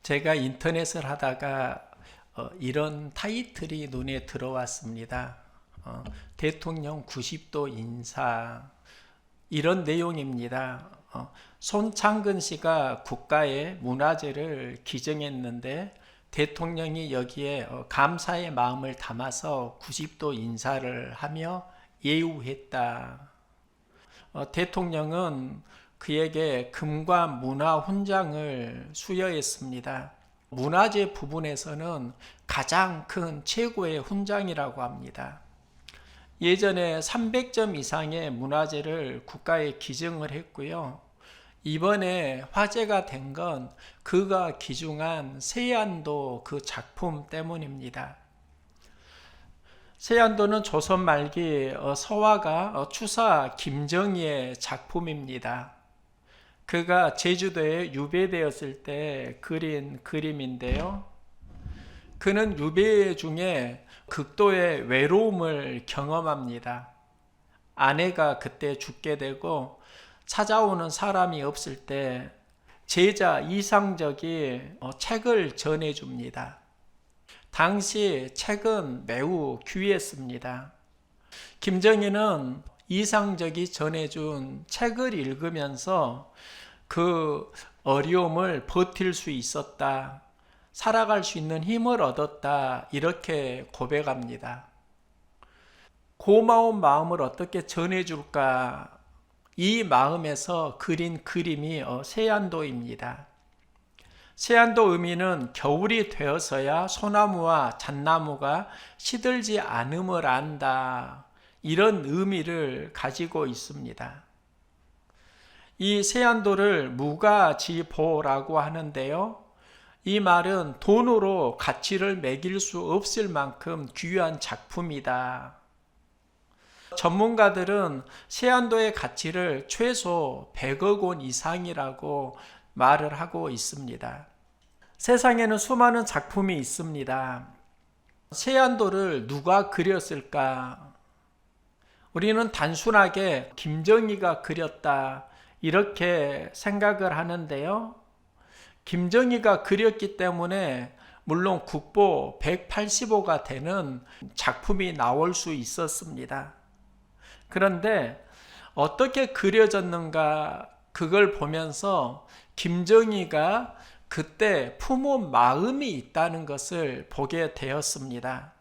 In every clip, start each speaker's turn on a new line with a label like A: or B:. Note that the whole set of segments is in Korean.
A: 제가 인터넷을 하다가 이런 타이틀이 눈에 들어왔습니다. 대통령 90도 인사 이런 내용입니다. 손창근 씨가 국가의 문화재를 기증했는데 대통령이 여기에 감사의 마음을 담아서 90도 인사를 하며 예우했다. 대통령은 그에게 금과 문화 훈장을 수여했습니다. 문화재 부분에서는 가장 큰 최고의 훈장이라고 합니다. 예전에 300점 이상의 문화재를 국가에 기증을 했고요. 이번에 화제가 된 건 그가 기증한 세안도 그 작품 때문입니다. 세안도는 조선 말기 서화가 추사 김정희의 작품입니다. 그가 제주도에 유배되었을 때 그린 그림인데요. 그는 유배 중에 극도의 외로움을 경험합니다. 아내가 그때 죽게 되고 찾아오는 사람이 없을 때 제자 이상적이 책을 전해줍니다. 당시 책은 매우 귀했습니다. 김정희는 이상적이 전해준 책을 읽으면서 그 어려움을 버틸 수 있었다, 살아갈 수 있는 힘을 얻었다, 이렇게 고백합니다. 고마운 마음을 어떻게 전해줄까? 이 마음에서 그린 그림이 세안도입니다. 세안도 의미는 겨울이 되어서야 소나무와 잣나무가 시들지 않음을 안다, 이런 의미를 가지고 있습니다. 이 세안도를 무가지보라고 하는데요. 이 말은 돈으로 가치를 매길 수 없을 만큼 귀한 작품이다. 전문가들은 세안도의 가치를 최소 100억 원 이상이라고 말을 하고 있습니다. 세상에는 수많은 작품이 있습니다. 세안도를 누가 그렸을까? 우리는 단순하게 김정희가 그렸다, 이렇게 생각을 하는데요. 김정희가 그렸기 때문에 물론 국보 185가 되는 작품이 나올 수 있었습니다. 그런데 어떻게 그려졌는가, 그걸 보면서 김정희가 그때 품은 마음이 있다는 것을 보게 되었습니다.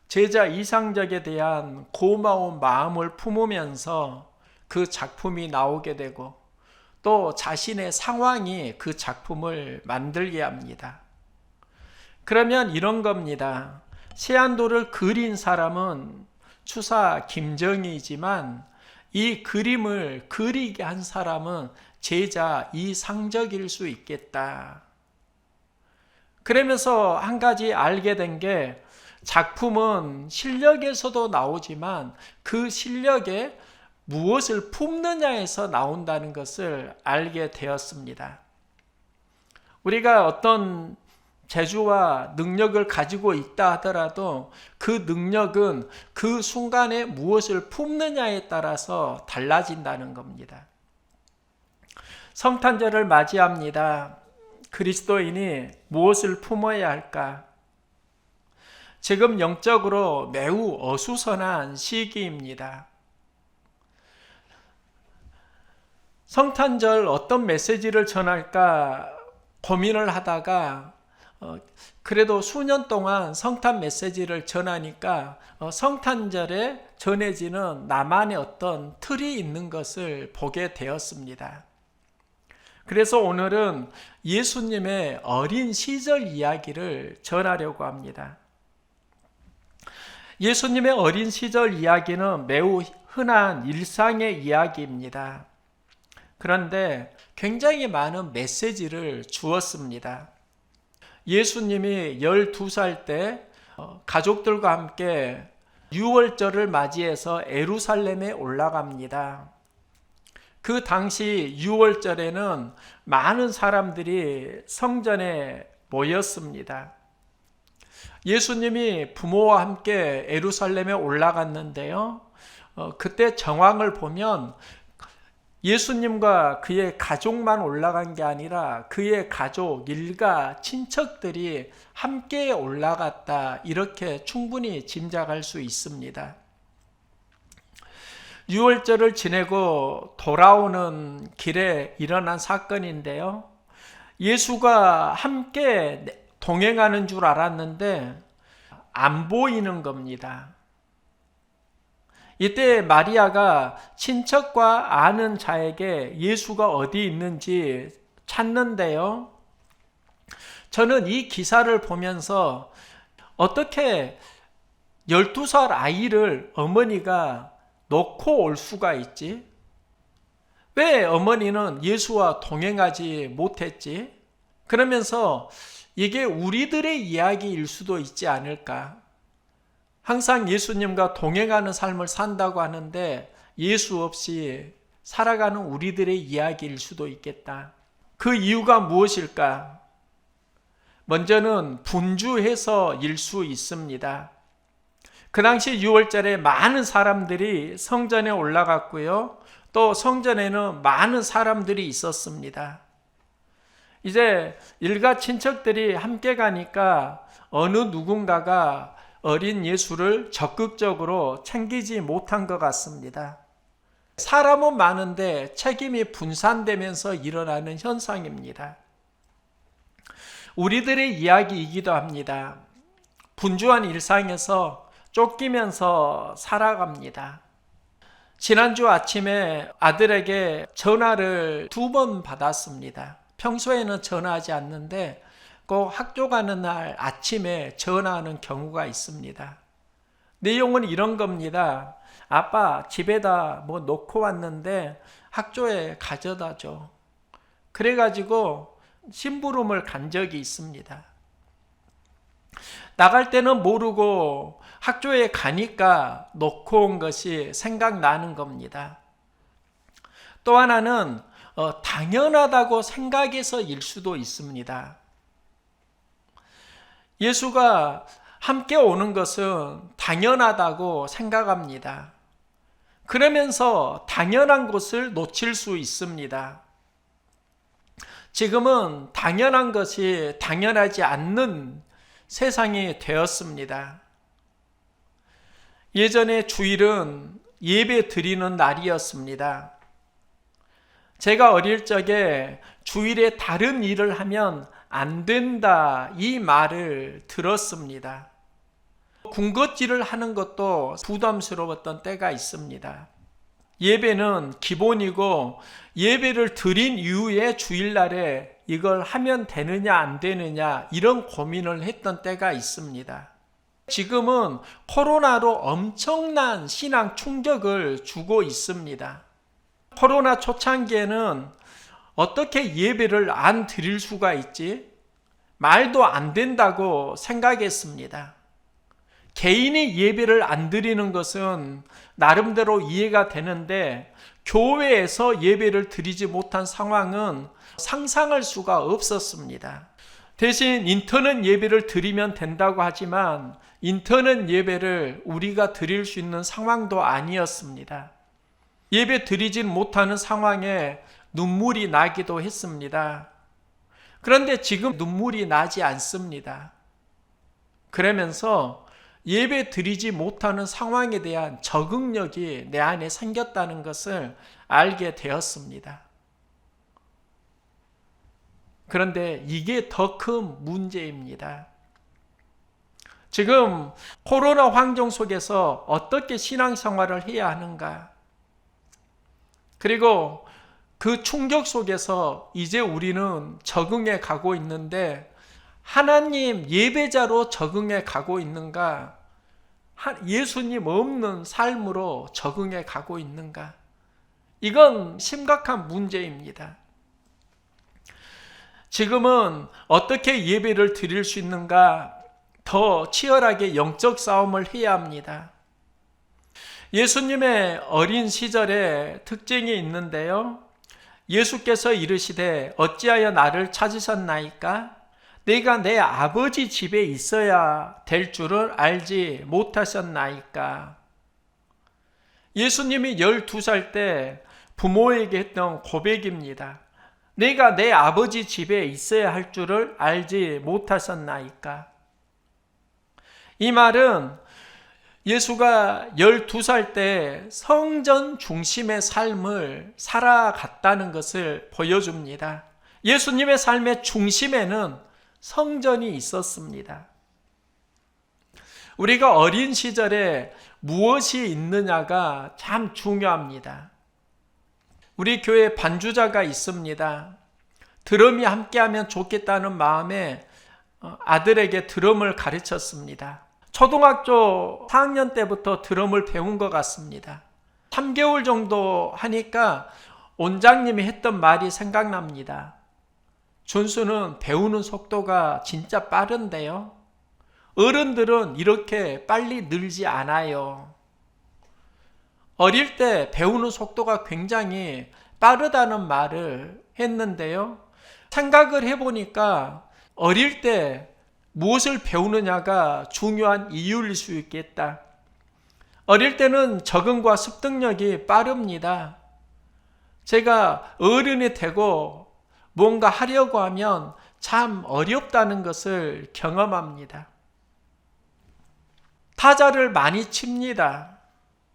A: 제자 이상적에 대한 고마운 마음을 품으면서 그 작품이 나오게 되고 또 자신의 상황이 그 작품을 만들게 합니다. 그러면 이런 겁니다. 세안도를 그린 사람은 추사 김정희이지만 이 그림을 그리게 한 사람은 제자 이상적일 수 있겠다. 그러면서 한 가지 알게 된 게, 작품은 실력에서도 나오지만 그 실력에 무엇을 품느냐에서 나온다는 것을 알게 되었습니다. 우리가 어떤 재주와 능력을 가지고 있다 하더라도 그 능력은 그 순간에 무엇을 품느냐에 따라서 달라진다는 겁니다. 성탄절을 맞이합니다. 그리스도인이 무엇을 품어야 할까? 지금 영적으로 매우 어수선한 시기입니다. 성탄절 어떤 메시지를 전할까 고민을 하다가 그래도 수년 동안 성탄 메시지를 전하니까 성탄절에 전해지는 나만의 어떤 틀이 있는 것을 보게 되었습니다. 그래서 오늘은 예수님의 어린 시절 이야기를 전하려고 합니다. 예수님의 어린 시절 이야기는 매우 흔한 일상의 이야기입니다. 그런데 굉장히 많은 메시지를 주었습니다. 예수님이 12살 때 가족들과 함께 유월절을 맞이해서 예루살렘에 올라갑니다. 그 당시 유월절에는 많은 사람들이 성전에 모였습니다. 예수님이 부모와 함께 예루살렘에 올라갔는데요. 그때 정황을 보면 예수님과 그의 가족만 올라간 게 아니라 그의 가족, 일가, 친척들이 함께 올라갔다. 이렇게 충분히 짐작할 수 있습니다. 유월절을 지내고 돌아오는 길에 일어난 사건인데요. 예수가 함께 동행하는 줄 알았는데 안 보이는 겁니다. 이때 마리아가 친척과 아는 자에게 예수가 어디 있는지 찾는데요. 저는 이 기사를 보면서 어떻게 12살 아이를 어머니가 놓고 올 수가 있지? 왜 어머니는 예수와 동행하지 못했지? 그러면서 이게 우리들의 이야기일 수도 있지 않을까? 항상 예수님과 동행하는 삶을 산다고 하는데 예수 없이 살아가는 우리들의 이야기일 수도 있겠다. 그 이유가 무엇일까? 먼저는 분주해서일 수 있습니다. 그 당시 6월절에 많은 사람들이 성전에 올라갔고요. 또 성전에는 많은 사람들이 있었습니다. 이제 일가 친척들이 함께 가니까 어느 누군가가 어린 예수를 적극적으로 챙기지 못한 것 같습니다. 사람은 많은데 책임이 분산되면서 일어나는 현상입니다. 우리들의 이야기이기도 합니다. 분주한 일상에서 쫓기면서 살아갑니다. 지난주 아침에 아들에게 전화를 2번 받았습니다. 평소에는 전화하지 않는데 꼭 학교 가는 날 아침에 전화하는 경우가 있습니다. 내용은 이런 겁니다. 아빠 집에다 뭐 놓고 왔는데 학교에 가져다 줘. 그래가지고 심부름을 간 적이 있습니다. 나갈 때는 모르고 학교에 가니까 놓고 온 것이 생각나는 겁니다. 또 하나는 당연하다고 생각해서일 수도 있습니다. 예수가 함께 오는 것은 당연하다고 생각합니다. 그러면서 당연한 것을 놓칠 수 있습니다. 지금은 당연한 것이 당연하지 않는 세상이 되었습니다. 예전에 주일은 예배 드리는 날이었습니다. 제가 어릴 적에 주일에 다른 일을 하면 안 된다 이 말을 들었습니다. 군것질을 하는 것도 부담스러웠던 때가 있습니다. 예배는 기본이고 예배를 드린 이후에 주일날에 이걸 하면 되느냐 안 되느냐 이런 고민을 했던 때가 있습니다. 지금은 코로나로 엄청난 신앙 충격을 주고 있습니다. 코로나 초창기에는 어떻게 예배를 안 드릴 수가 있지? 말도 안 된다고 생각했습니다. 개인이 예배를 안 드리는 것은 나름대로 이해가 되는데 교회에서 예배를 드리지 못한 상황은 상상할 수가 없었습니다. 대신 인터넷 예배를 드리면 된다고 하지만 인터넷 예배를 우리가 드릴 수 있는 상황도 아니었습니다. 예배 드리진 못하는 상황에 눈물이 나기도 했습니다. 그런데 지금 눈물이 나지 않습니다. 그러면서 예배 드리지 못하는 상황에 대한 적응력이 내 안에 생겼다는 것을 알게 되었습니다. 그런데 이게 더 큰 문제입니다. 지금 코로나 환경 속에서 어떻게 신앙생활을 해야 하는가? 그리고 그 충격 속에서 이제 우리는 적응해 가고 있는데 하나님 예배자로 적응해 가고 있는가? 예수님 없는 삶으로 적응해 가고 있는가? 이건 심각한 문제입니다. 지금은 어떻게 예배를 드릴 수 있는가? 더 치열하게 영적 싸움을 해야 합니다. 예수님의 어린 시절에 특징이 있는데요. 예수께서 이르시되 어찌하여 나를 찾으셨나이까? 내가 내 아버지 집에 있어야 될 줄을 알지 못하셨나이까? 예수님이 12살 때 부모에게 했던 고백입니다. 내가 내 아버지 집에 있어야 할 줄을 알지 못하셨나이까? 이 말은 예수가 12살 때 성전 중심의 삶을 살아갔다는 것을 보여줍니다. 예수님의 삶의 중심에는 성전이 있었습니다. 우리가 어린 시절에 무엇이 있느냐가 참 중요합니다. 우리 교회 반주자가 있습니다. 드럼이 함께하면 좋겠다는 마음에 아들에게 드럼을 가르쳤습니다. 초등학교 4학년 때부터 드럼을 배운 것 같습니다. 3개월 정도 하니까 원장님이 했던 말이 생각납니다. 준수는 배우는 속도가 진짜 빠른데요. 어른들은 이렇게 빨리 늘지 않아요. 어릴 때 배우는 속도가 굉장히 빠르다는 말을 했는데요. 생각을 해보니까 어릴 때 무엇을 배우느냐가 중요한 이유일 수 있겠다. 어릴 때는 적응과 습득력이 빠릅니다. 제가 어른이 되고 뭔가 하려고 하면 참 어렵다는 것을 경험합니다. 타자를 많이 칩니다.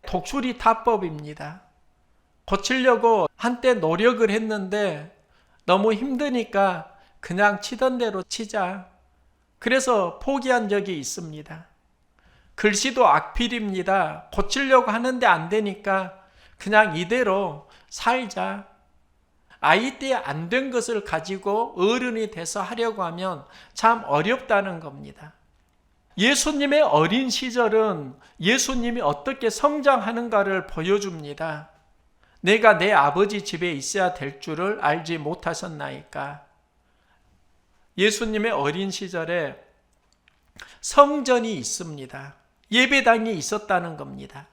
A: 독수리 타법입니다. 고치려고 한때 노력을 했는데 너무 힘드니까 그냥 치던 대로 치자. 그래서 포기한 적이 있습니다. 글씨도 악필입니다. 고치려고 하는데 안 되니까 그냥 이대로 살자. 아이 때 안 된 것을 가지고 어른이 돼서 하려고 하면 참 어렵다는 겁니다. 예수님의 어린 시절은 예수님이 어떻게 성장하는가를 보여줍니다. 내가 내 아버지 집에 있어야 될 줄을 알지 못하셨나이까? 예수님의 어린 시절에 성전이 있습니다. 예배당이 있었다는 겁니다.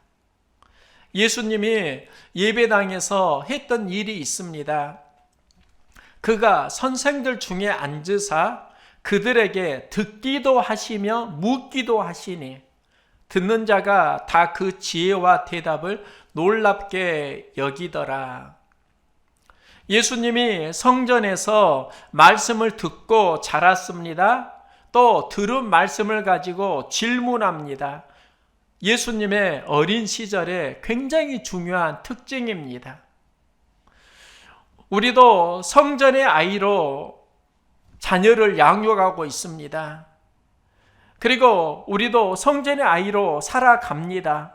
A: 예수님이 예배당에서 했던 일이 있습니다. 그가 선생들 중에 앉으사 그들에게 듣기도 하시며 묻기도 하시니 듣는 자가 다 그 지혜와 대답을 놀랍게 여기더라. 예수님이 성전에서 말씀을 듣고 자랐습니다. 또 들은 말씀을 가지고 질문합니다. 예수님의 어린 시절에 굉장히 중요한 특징입니다. 우리도 성전의 아이로 자녀를 양육하고 있습니다. 그리고 우리도 성전의 아이로 살아갑니다.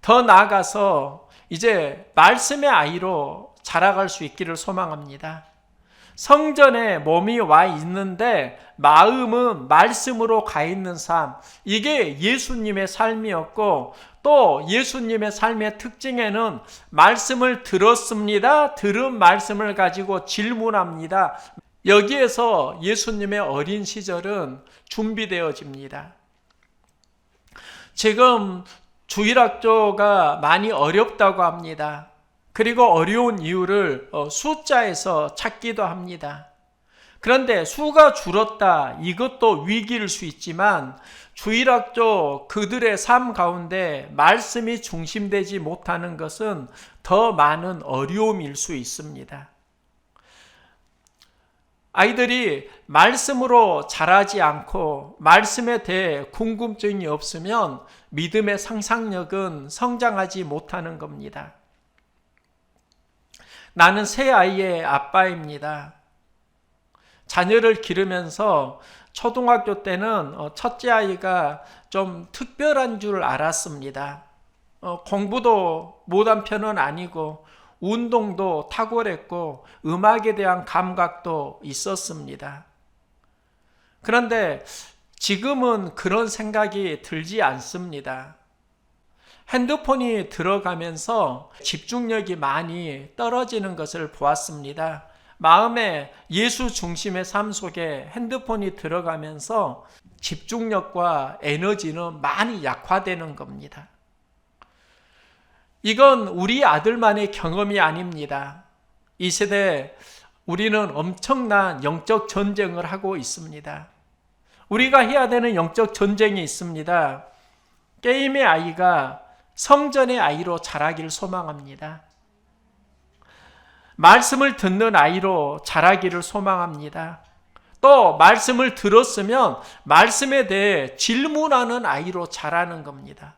A: 더 나아가서 이제 말씀의 아이로 자라갈 수 있기를 소망합니다. 성전에 몸이 와 있는데 마음은 말씀으로 가 있는 삶, 이게 예수님의 삶이었고, 또 예수님의 삶의 특징에는 말씀을 들었습니다. 들은 말씀을 가지고 질문합니다. 여기에서 예수님의 어린 시절은 준비되어집니다. 지금 주일학교가 많이 어렵다고 합니다. 그리고 어려운 이유를 숫자에서 찾기도 합니다. 그런데 수가 줄었다, 이것도 위기일 수 있지만 주일학교 그들의 삶 가운데 말씀이 중심되지 못하는 것은 더 많은 어려움일 수 있습니다. 아이들이 말씀으로 자라지 않고 말씀에 대해 궁금증이 없으면 믿음의 상상력은 성장하지 못하는 겁니다. 나는 세 아이의 아빠입니다. 자녀를 기르면서 초등학교 때는 첫째 아이가 좀 특별한 줄 알았습니다. 공부도 못한 편은 아니고 운동도 탁월했고 음악에 대한 감각도 있었습니다. 그런데 지금은 그런 생각이 들지 않습니다. 핸드폰이 들어가면서 집중력이 많이 떨어지는 것을 보았습니다. 마음에 예수 중심의 삶 속에 핸드폰이 들어가면서 집중력과 에너지는 많이 약화되는 겁니다. 이건 우리 아들만의 경험이 아닙니다. 이 세대 우리는 엄청난 영적 전쟁을 하고 있습니다. 우리가 해야 되는 영적 전쟁이 있습니다. 게임의 아이가 성전의 아이로 자라길 소망합니다. 말씀을 듣는 아이로 자라기를 소망합니다. 또 말씀을 들었으면 말씀에 대해 질문하는 아이로 자라는 겁니다.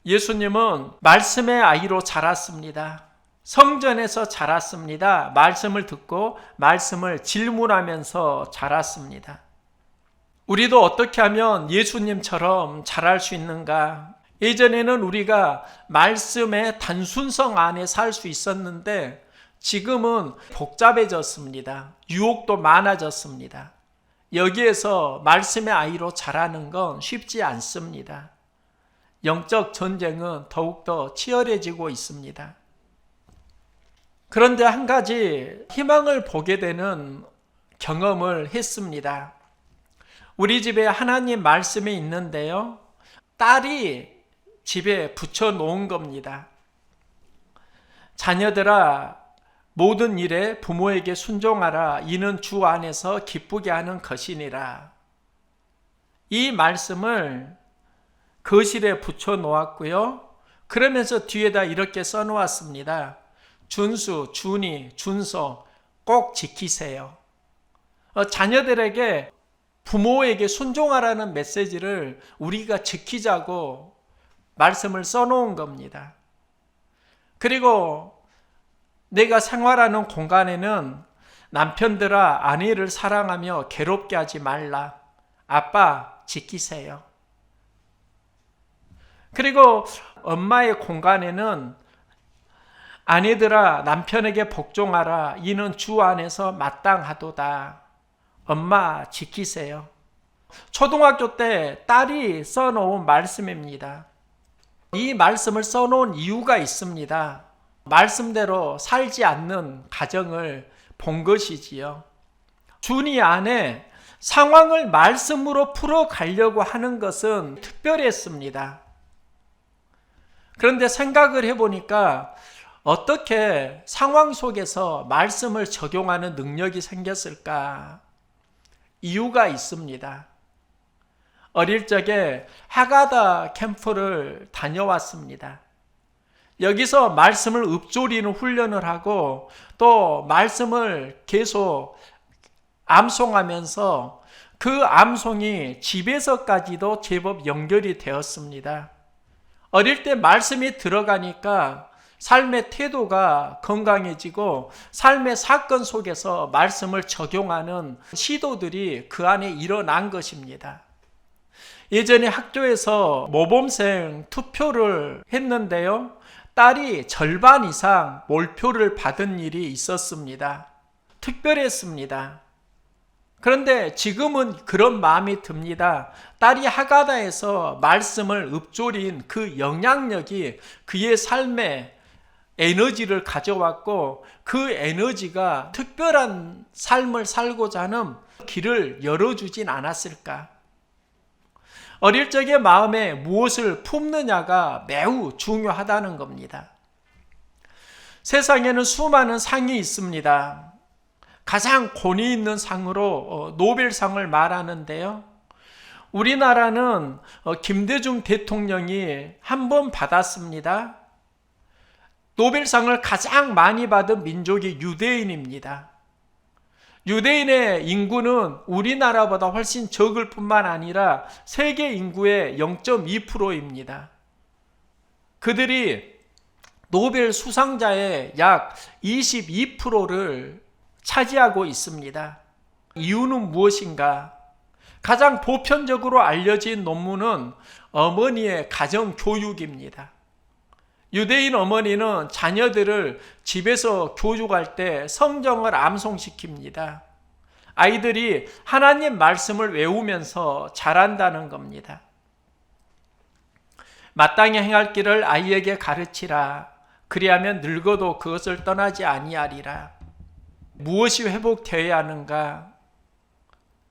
A: 예수님은 말씀의 아이로 자랐습니다. 성전에서 자랐습니다. 말씀을 듣고 말씀을 질문하면서 자랐습니다. 우리도 어떻게 하면 예수님처럼 자랄 수 있는가? 예전에는 우리가 말씀의 단순성 안에 살 수 있었는데 지금은 복잡해졌습니다. 유혹도 많아졌습니다. 여기에서 말씀의 아이로 자라는 건 쉽지 않습니다. 영적 전쟁은 더욱더 치열해지고 있습니다. 그런데 한 가지 희망을 보게 되는 경험을 했습니다. 우리 집에 하나님 말씀이 있는데요. 딸이 집에 붙여놓은 겁니다. 자녀들아, 모든 일에 부모에게 순종하라. 이는 주 안에서 기쁘게 하는 것이니라. 이 말씀을 거실에 붙여놓았고요. 그러면서 뒤에다 이렇게 써놓았습니다. 준수, 준이, 준서 꼭 지키세요. 자녀들에게 부모에게 순종하라는 메시지를 우리가 지키자고 말씀을 써놓은 겁니다. 그리고 내가 생활하는 공간에는 남편들아 아내를 사랑하며 괴롭게 하지 말라. 아빠 지키세요. 그리고 엄마의 공간에는 아내들아 남편에게 복종하라. 이는 주 안에서 마땅하도다. 엄마 지키세요. 초등학교 때 딸이 써놓은 말씀입니다. 이 말씀을 써놓은 이유가 있습니다. 말씀대로 살지 않는 가정을 본 것이지요. 준이 안에 상황을 말씀으로 풀어가려고 하는 것은 특별했습니다. 그런데 생각을 해보니까 어떻게 상황 속에서 말씀을 적용하는 능력이 생겼을까? 이유가 있습니다. 어릴 적에 하가다 캠프를 다녀왔습니다. 여기서 말씀을 읊조리는 훈련을 하고 또 말씀을 계속 암송하면서 그 암송이 집에서까지도 제법 연결이 되었습니다. 어릴 때 말씀이 들어가니까 삶의 태도가 건강해지고 삶의 사건 속에서 말씀을 적용하는 시도들이 그 안에 일어난 것입니다. 예전에 학교에서 모범생 투표를 했는데요. 딸이 절반 이상 몰표를 받은 일이 있었습니다. 특별했습니다. 그런데 지금은 그런 마음이 듭니다. 딸이 하가다에서 말씀을 읊조린 그 영향력이 그의 삶에 에너지를 가져왔고 그 에너지가 특별한 삶을 살고자 하는 길을 열어주진 않았을까? 어릴 적의 마음에 무엇을 품느냐가 매우 중요하다는 겁니다. 세상에는 수많은 상이 있습니다. 가장 권위 있는 상으로 노벨상을 말하는데요. 우리나라는 김대중 대통령이 한 번 받았습니다. 노벨상을 가장 많이 받은 민족이 유대인입니다. 유대인의 인구는 우리나라보다 훨씬 적을 뿐만 아니라 세계 인구의 0.2%입니다. 그들이 노벨 수상자의 약 22%를 차지하고 있습니다. 이유는 무엇인가? 가장 보편적으로 알려진 논문은 어머니의 가정 교육입니다. 유대인 어머니는 자녀들을 집에서 교육할 때 성경을 암송시킵니다. 아이들이 하나님 말씀을 외우면서 자란다는 겁니다. 마땅히 행할 길을 아이에게 가르치라. 그리하면 늙어도 그것을 떠나지 아니하리라. 무엇이 회복되어야 하는가?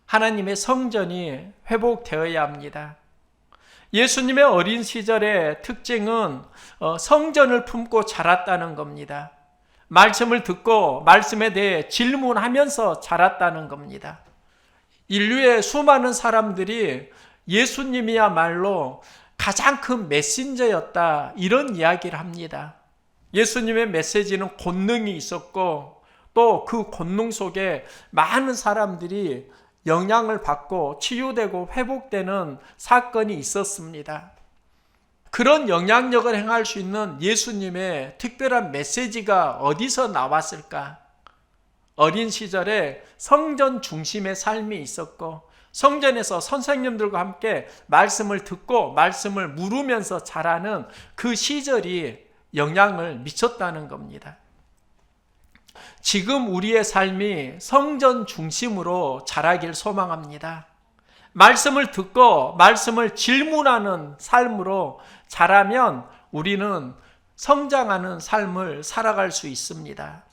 A: 하나님의 성전이 회복되어야 합니다. 예수님의 어린 시절의 특징은 성전을 품고 자랐다는 겁니다. 말씀을 듣고 말씀에 대해 질문하면서 자랐다는 겁니다. 인류의 수많은 사람들이 예수님이야말로 가장 큰 메신저였다, 이런 이야기를 합니다. 예수님의 메시지는 권능이 있었고 또 그 권능 속에 많은 사람들이 영향을 받고 치유되고 회복되는 사건이 있었습니다. 그런 영향력을 행할 수 있는 예수님의 특별한 메시지가 어디서 나왔을까? 어린 시절에 성전 중심의 삶이 있었고 성전에서 선생님들과 함께 말씀을 듣고 말씀을 물으면서 자라는 그 시절이 영향을 미쳤다는 겁니다. 지금 우리의 삶이 성전 중심으로 자라길 소망합니다. 말씀을 듣고 말씀을 질문하는 삶으로 자라면 우리는 성장하는 삶을 살아갈 수 있습니다.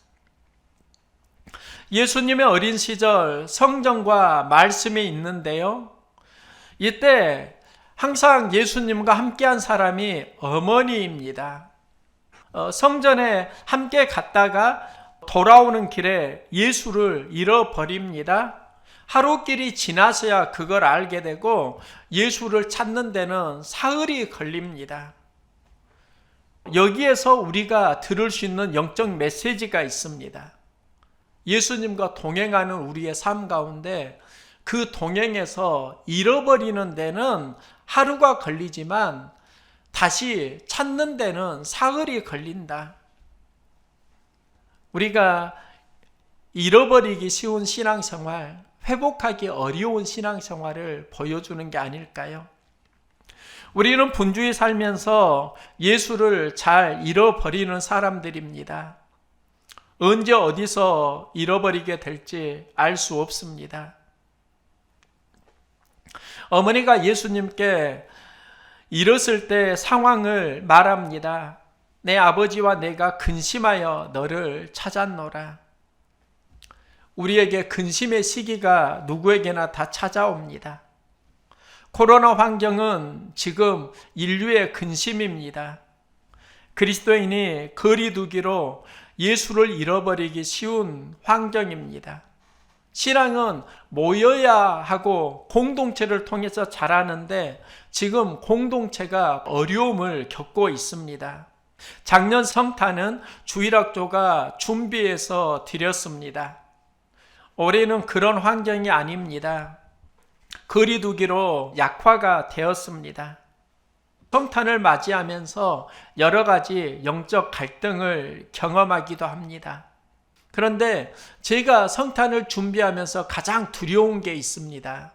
A: 예수님의 어린 시절 성전과 말씀이 있는데요. 이때 항상 예수님과 함께한 사람이 어머니입니다. 성전에 함께 갔다가 돌아오는 길에 예수를 잃어버립니다. 하루길이 지나서야 그걸 알게 되고 예수를 찾는 데는 사흘이 걸립니다. 여기에서 우리가 들을 수 있는 영적 메시지가 있습니다. 예수님과 동행하는 우리의 삶 가운데 그 동행에서 잃어버리는 데는 하루가 걸리지만 다시 찾는 데는 사흘이 걸린다. 우리가 잃어버리기 쉬운 신앙생활, 회복하기 어려운 신앙생활을 보여주는 게 아닐까요? 우리는 분주히 살면서 예수를 잘 잃어버리는 사람들입니다. 언제 어디서 잃어버리게 될지 알 수 없습니다. 어머니가 예수님께 잃었을 때 상황을 말합니다. 내 아버지와 내가 근심하여 너를 찾았노라. 우리에게 근심의 시기가 누구에게나 다 찾아옵니다. 코로나 환경은 지금 인류의 근심입니다. 그리스도인이 거리 두기로 예수를 잃어버리기 쉬운 환경입니다. 신앙은 모여야 하고 공동체를 통해서 자라는데 지금 공동체가 어려움을 겪고 있습니다. 작년 성탄은 주일학교가 준비해서 드렸습니다. 올해는 그런 환경이 아닙니다. 거리 두기로 약화가 되었습니다. 성탄을 맞이하면서 여러 가지 영적 갈등을 경험하기도 합니다. 그런데 제가 성탄을 준비하면서 가장 두려운 게 있습니다.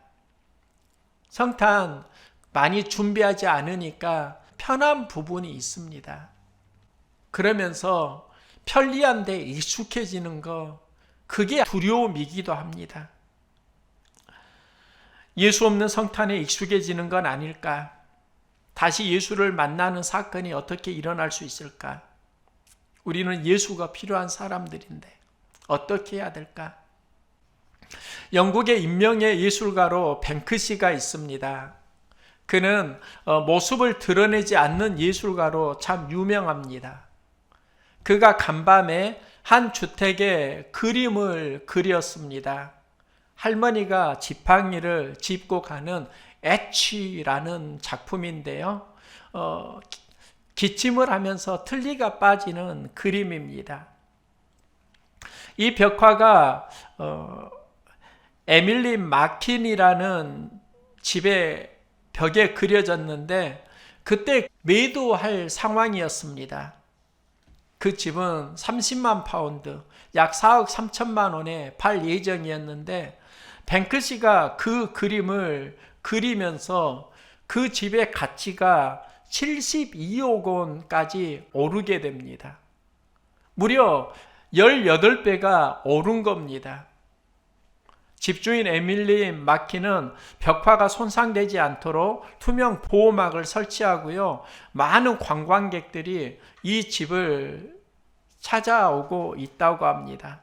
A: 성탄 많이 준비하지 않으니까 편한 부분이 있습니다. 그러면서 편리한 데 익숙해지는 거, 그게 두려움이기도 합니다. 예수 없는 성탄에 익숙해지는 건 아닐까? 다시 예수를 만나는 사건이 어떻게 일어날 수 있을까? 우리는 예수가 필요한 사람들인데 어떻게 해야 될까? 영국의 인명의 예술가로 뱅크시가 있습니다. 그는 모습을 드러내지 않는 예술가로 참 유명합니다. 그가 간밤에 한 주택에 그림을 그렸습니다. 할머니가 지팡이를 짚고 가는 애취라는 작품인데요. 기침을 하면서 틀니가 빠지는 그림입니다. 이 벽화가 에밀리 마킨이라는 집의 벽에 그려졌는데 그때 매도할 상황이었습니다. 그 집은 30만 파운드, 약 4억 3천만 원에 팔 예정이었는데 뱅크시가 그 그림을 그리면서 그 집의 가치가 72억 원까지 오르게 됩니다. 무려 18배가 오른 겁니다. 집주인 에밀리 마키는 벽화가 손상되지 않도록 투명 보호막을 설치하고요. 많은 관광객들이 이 집을 찾아오고 있다고 합니다.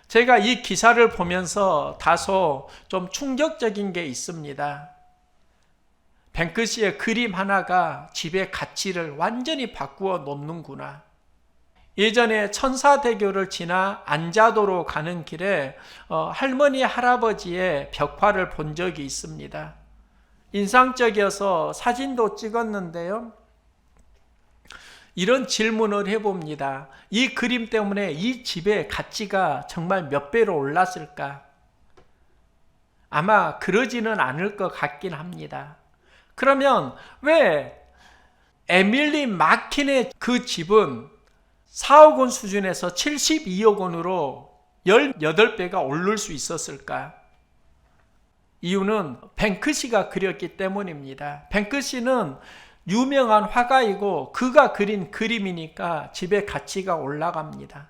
A: 제가 이 기사를 보면서 다소 좀 충격적인 게 있습니다. 뱅크시의 그림 하나가 집의 가치를 완전히 바꾸어 놓는구나. 예전에 천사대교를 지나 안자도로 가는 길에 할머니 할아버지의 벽화를 본 적이 있습니다. 인상적이어서 사진도 찍었는데요. 이런 질문을 해봅니다. 이 그림 때문에 이 집의 가치가 정말 몇 배로 올랐을까? 아마 그러지는 않을 것 같긴 합니다. 그러면 왜 에밀리 마킨의 그 집은 4억 원 수준에서 72억 원으로 18배가 오를 수 있었을까? 이유는 뱅크시가 그렸기 때문입니다. 뱅크시는 유명한 화가이고 그가 그린 그림이니까 집의 가치가 올라갑니다.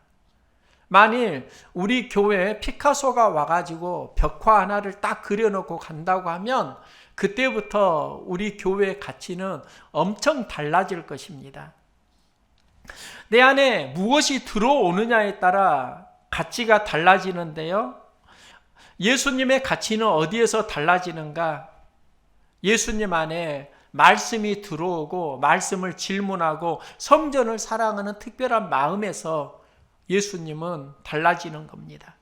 A: 만일 우리 교회에 피카소가 와가지고 벽화 하나를 딱 그려놓고 간다고 하면 그때부터 우리 교회의 가치는 엄청 달라질 것입니다. 내 안에 무엇이 들어오느냐에 따라 가치가 달라지는데요. 예수님의 가치는 어디에서 달라지는가? 예수님 안에 말씀이 들어오고 말씀을 질문하고 성전을 사랑하는 특별한 마음에서 예수님은 달라지는 겁니다.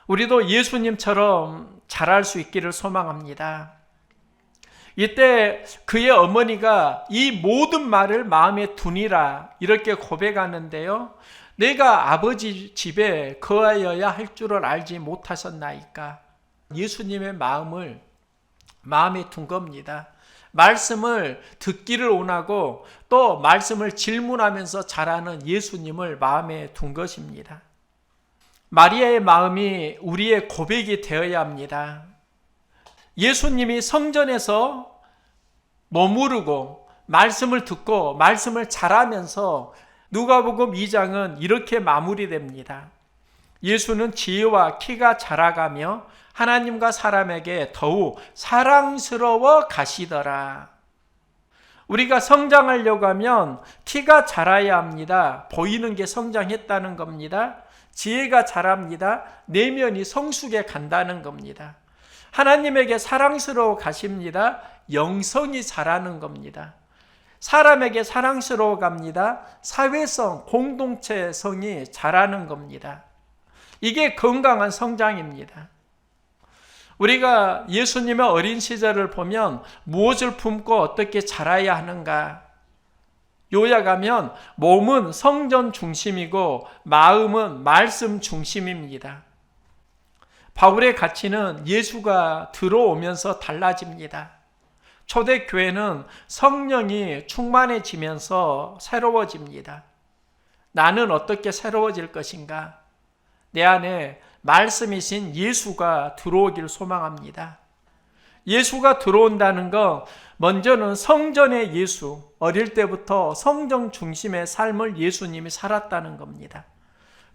A: 우리도 예수님처럼 잘할 수 있기를 소망합니다. 이때 그의 어머니가 이 모든 말을 마음에 두니라 이렇게 고백하는데요. 내가 아버지 집에 거하여야 할 줄을 알지 못하셨나이까? 예수님의 마음을 마음에 둔 겁니다. 말씀을 듣기를 원하고 또 말씀을 질문하면서 자라는 예수님을 마음에 둔 것입니다. 마리아의 마음이 우리의 고백이 되어야 합니다. 예수님이 성전에서 머무르고 말씀을 듣고 말씀을 잘하면서 누가복음 2장은 이렇게 마무리됩니다. 예수는 지혜와 키가 자라가며 하나님과 사람에게 더욱 사랑스러워 가시더라. 우리가 성장하려고 하면 키가 자라야 합니다. 보이는 게 성장했다는 겁니다. 지혜가 자랍니다. 내면이 성숙해 간다는 겁니다. 하나님에게 사랑스러워 가십니다. 영성이 자라는 겁니다. 사람에게 사랑스러워 갑니다. 사회성, 공동체성이 자라는 겁니다. 이게 건강한 성장입니다. 우리가 예수님의 어린 시절을 보면 무엇을 품고 어떻게 자라야 하는가? 요약하면 몸은 성전 중심이고 마음은 말씀 중심입니다. 바울의 가치는 예수가 들어오면서 달라집니다. 초대교회는 성령이 충만해지면서 새로워집니다. 나는 어떻게 새로워질 것인가? 내 안에 말씀이신 예수가 들어오기를 소망합니다. 예수가 들어온다는 건 먼저는 성전의 예수, 어릴 때부터 성전 중심의 삶을 예수님이 살았다는 겁니다.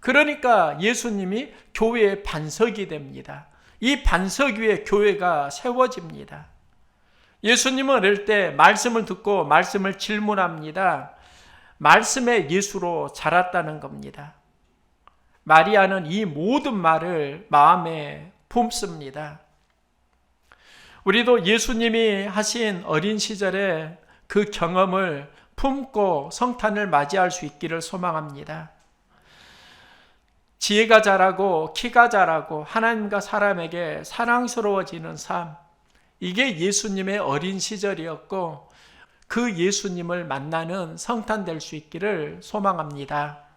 A: 그러니까 예수님이 교회의 반석이 됩니다. 이 반석 위에 교회가 세워집니다. 예수님은 어릴 때 말씀을 듣고 말씀을 질문합니다. 말씀의 예수로 자랐다는 겁니다. 마리아는 이 모든 말을 마음에 품습니다. 우리도 예수님이 하신 어린 시절에 그 경험을 품고 성탄을 맞이할 수 있기를 소망합니다. 지혜가 자라고 키가 자라고 하나님과 사람에게 사랑스러워지는 삶, 이게 예수님의 어린 시절이었고 그 예수님을 만나는 성탄 될 수 있기를 소망합니다.